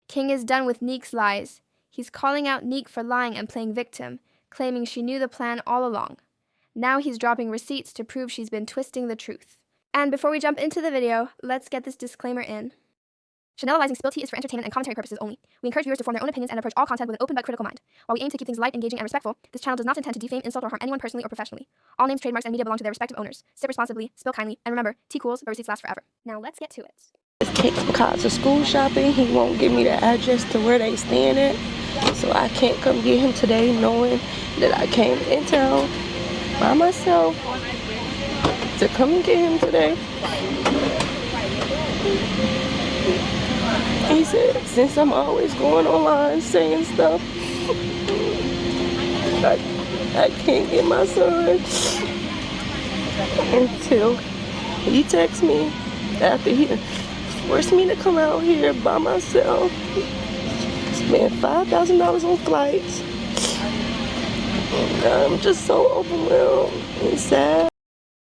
King is done with Nique's lies. He's calling out Nique for lying and playing victim, claiming she knew the plan all along. Now he's dropping receipts to prove she's been twisting the truth. And before we jump into the video, let's get this disclaimer in. Chanelalyzing Spilt Tea is for entertainment and commentary purposes only. We encourage viewers to form their own opinions and approach all content with an open but critical mind. While we aim to keep things light, engaging, and respectful, this channel does not intend to defame, insult, or harm anyone personally or professionally. All names, trademarks, and media belong to their respective owners. Sip responsibly, spill kindly, and remember, tea cools, but receipts last forever. Now let's get to it. Take some Kaiser school shopping. He won't give me the address to where they stand at, so I can't come get him today, knowing that I came in town by myself to come and get him today. He said, since I'm always going online saying stuff, I can't get my son until he texts me after he forced me to come out here by myself, spend $5,000 on flights. I'm just so overwhelmed and sad.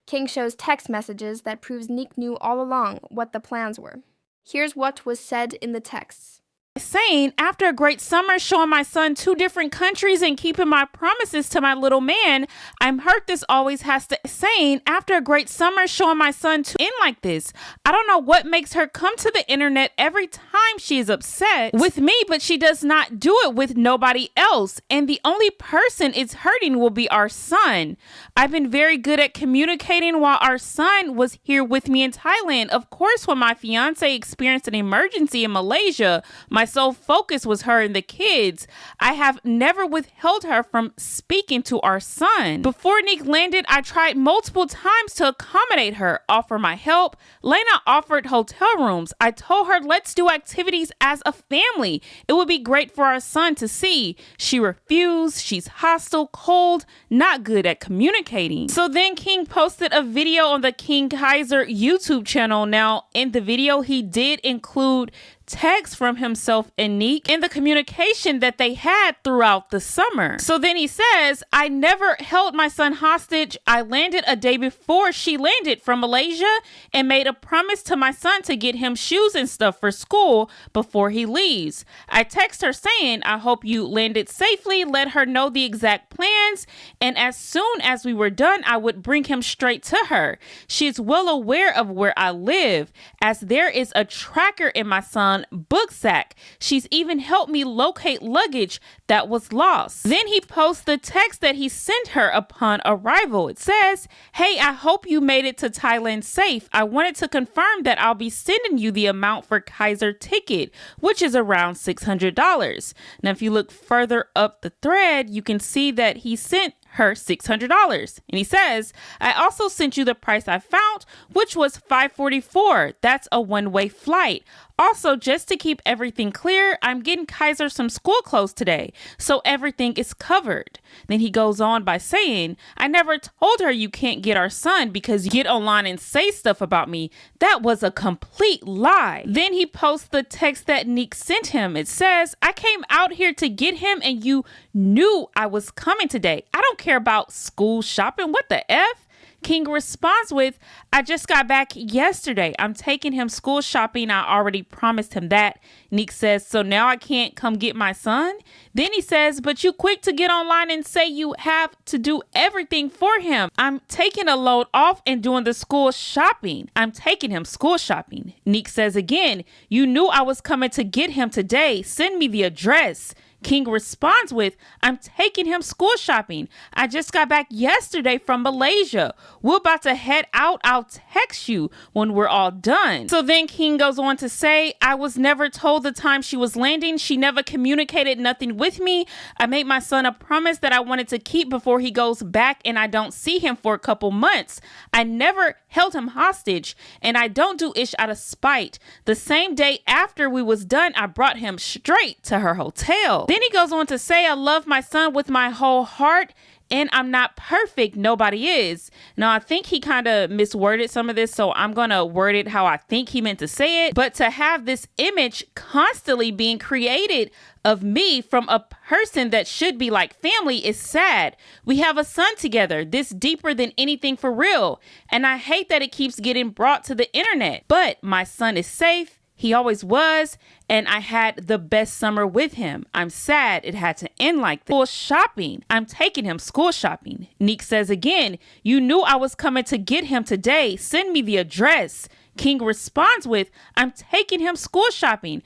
King shows text messages that proves Nique knew all along what the plans were. Here's what was said in the texts. Saying, after a great summer showing my son 2 different countries and keeping my promises to my little man, I'm hurt this always has to. Saying, after a great summer showing my son in like this. I don't know what makes her come to the internet every time she is upset with me, but she does not do it with nobody else. And the only person it's hurting will be our son. I've been very good at communicating while our son was here with me in Thailand. Of course, when my fiance experienced an emergency in Malaysia, my sole focus was her and the kids. I have never withheld her from speaking to our son. Before Nique landed, I tried multiple times to accommodate her, offer my help. Lena offered hotel rooms. I told her, let's do activities as a family. It would be great for our son to see. She refused. She's hostile, cold, not good at communicating. So then King posted a video on the King Kaiser YouTube channel. Now, in the video, he did include text from himself and Nique in the communication that they had throughout the summer. So then he says, I never held my son hostage. I landed a day before she landed from Malaysia and made a promise to my son to get him shoes and stuff for school before he leaves. I text her saying, I hope you landed safely, let her know the exact plans, and as soon as we were done, I would bring him straight to her. She is well aware of where I live, as there is a tracker in my son's book sack. She's even helped me locate luggage that was lost. Then he posts the text that he sent her upon arrival. It says, hey, I hope you made it to Thailand safe. I wanted to confirm that I'll be sending you the amount for Kaiser ticket, which is around $600. Now, if you look further up the thread, you can see that he sent her $600. And he says, I also sent you the price I found, which was $544. That's a one-way flight. Also, just to keep everything clear, I'm getting Kaiser some school clothes today, so everything is covered. Then he goes on by saying, I never told her you can't get our son because you get online and say stuff about me. That was a complete lie. Then he posts the text that Nique sent him. It says, I came out here to get him and you knew I was coming today. I don't care about school shopping. What the F? King responds with, I just got back yesterday. I'm taking him school shopping. I already promised him that. Nique says, so now I can't come get my son? Then he says, but you quick to get online and say you have to do everything for him. I'm taking a load off and doing the school shopping. I'm taking him school shopping. Nique says again, you knew I was coming to get him today. Send me the address. King responds with, I'm taking him school shopping. I just got back yesterday from Malaysia. We're about to head out. I'll text you when we're all done. So then King goes on to say, I was never told the time she was landing. She never communicated nothing with me. I made my son a promise that I wanted to keep before he goes back and I don't see him for a couple months. I never held him hostage and I don't do ish out of spite. The same day after we was done, I brought him straight to her hotel. Then he goes on to say, I love my son with my whole heart and I'm not perfect. Nobody is. Now, I think he kind of misworded some of this, so I'm going to word it how I think he meant to say it. But to have this image constantly being created of me from a person that should be like family is sad. We have a son together, this deeper than anything for real. And I hate that it keeps getting brought to the internet. But my son is safe. He always was, and I had the best summer with him. I'm sad it had to end like this. School shopping. I'm taking him school shopping. Nique says again, you knew I was coming to get him today. Send me the address. King responds with, I'm taking him school shopping.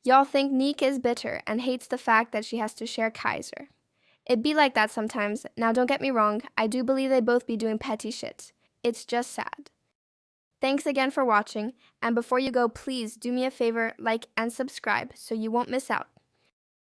Y'all think Nique is bitter and hates the fact that she has to share Kaiser. It be like that sometimes. Now don't get me wrong, I do believe they both be doing petty shit. It's just sad. Thanks again for watching, and before you go, please do me a favor, like and subscribe so you won't miss out.